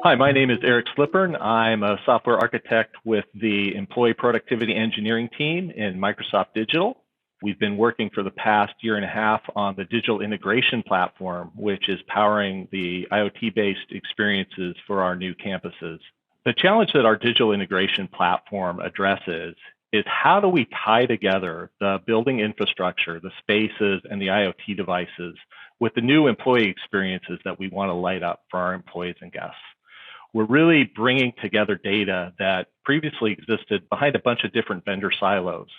Hi, my name is Eric Slippern. I'm a software architect with the Employee Productivity Engineering team in Microsoft Digital. We've been working for the past year and a half on the digital integration platform, which is powering the IoT-based experiences for our new campuses. The challenge that our digital integration platform addresses is how do we tie together the building infrastructure, the spaces, and the IoT devices with the new employee experiences that we want to light up for our employees and guests. We're really bringing together data that previously existed behind a bunch of different vendor silos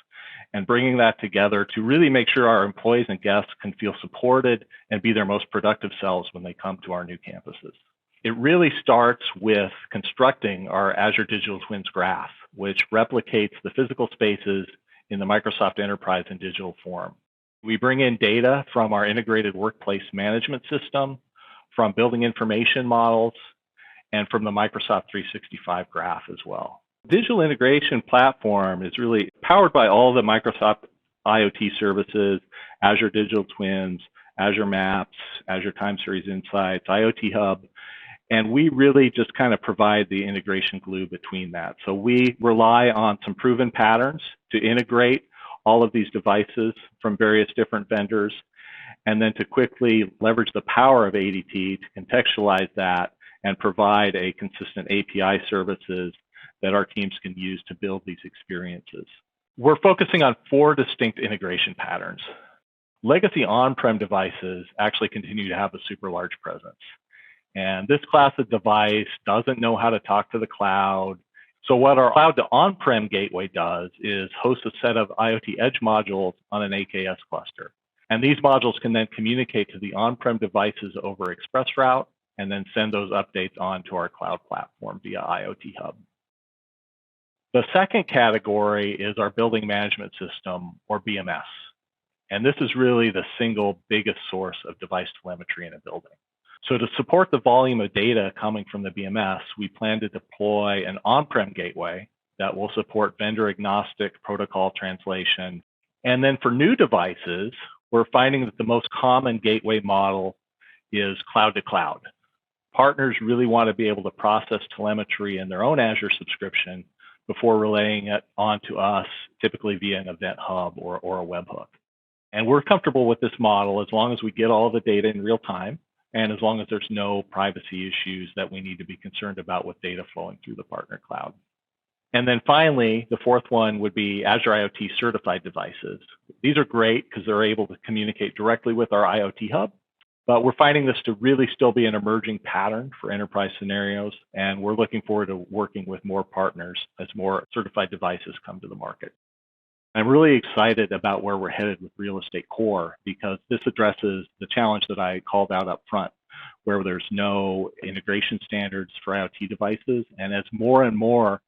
and bringing that together to really make sure our employees and guests can feel supported and be their most productive selves when they come to our new campuses. It really starts with constructing our Azure Digital Twins graph, which replicates the physical spaces in the Microsoft Enterprise in digital form. We bring in data from our integrated workplace management system, from building information models, and from the Microsoft 365 graph as well. Digital integration platform is really powered by all the Microsoft IoT services, Azure Digital Twins, Azure Maps, Azure Time Series Insights, IoT Hub, and we really just kind of provide the integration glue between that. So we rely on some proven patterns to integrate all of these devices from various different vendors, and then to quickly leverage the power of ADT to contextualize that and provide a consistent API services that our teams can use to build these experiences. We're focusing on 4 distinct integration patterns. Legacy on-prem devices actually continue to have a super large presence. And this class of device doesn't know how to talk to the cloud. So what our cloud to on-prem gateway does is host a set of IoT edge modules on an AKS cluster. And these modules can then communicate to the on-prem devices over ExpressRoute and then send those updates on to our cloud platform via IoT Hub. The second category is our building management system, or BMS. And this is really the single biggest source of device telemetry in a building. So to support the volume of data coming from the BMS, we plan to deploy an on-prem gateway that will support vendor-agnostic protocol translation. And then for new devices, we're finding that the most common gateway model is cloud to cloud. Partners really want to be able to process telemetry in their own Azure subscription before relaying it on to us, typically via an event hub or a webhook. And we're comfortable with this model as long as we get all the data in real time and as long as there's no privacy issues that we need to be concerned about with data flowing through the partner cloud. And then finally, the fourth one would be Azure IoT certified devices. These are great because they're able to communicate directly with our IoT Hub, but we're finding this to really still be an emerging pattern for enterprise scenarios, and we're looking forward to working with more partners as more certified devices come to the market. I'm really excited about where we're headed with RealEstateCore because this addresses the challenge that I called out up front, where there's no integration standards for IoT devices. And as more and more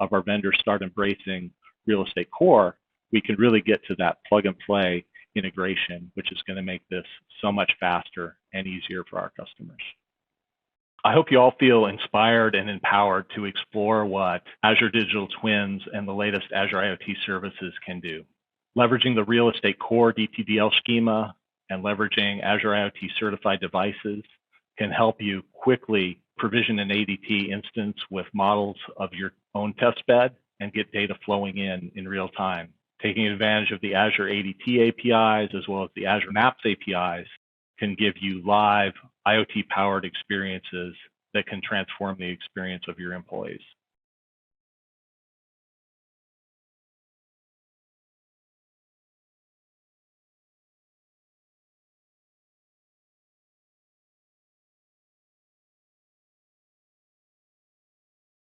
of our vendors start embracing RealEstateCore, we can really get to that plug and play integration, which is going to make this so much faster and easier for our customers. I hope you all feel inspired and empowered to explore what Azure Digital Twins and the latest Azure IoT services can do. Leveraging the RealEstateCore DTDL schema and leveraging Azure IoT certified devices can help you quickly provision an ADT instance with models of your own test bed and get data flowing in real time. Taking advantage of the Azure ADT APIs as well as the Azure Maps APIs can give you live IoT-powered experiences that can transform the experience of your employees.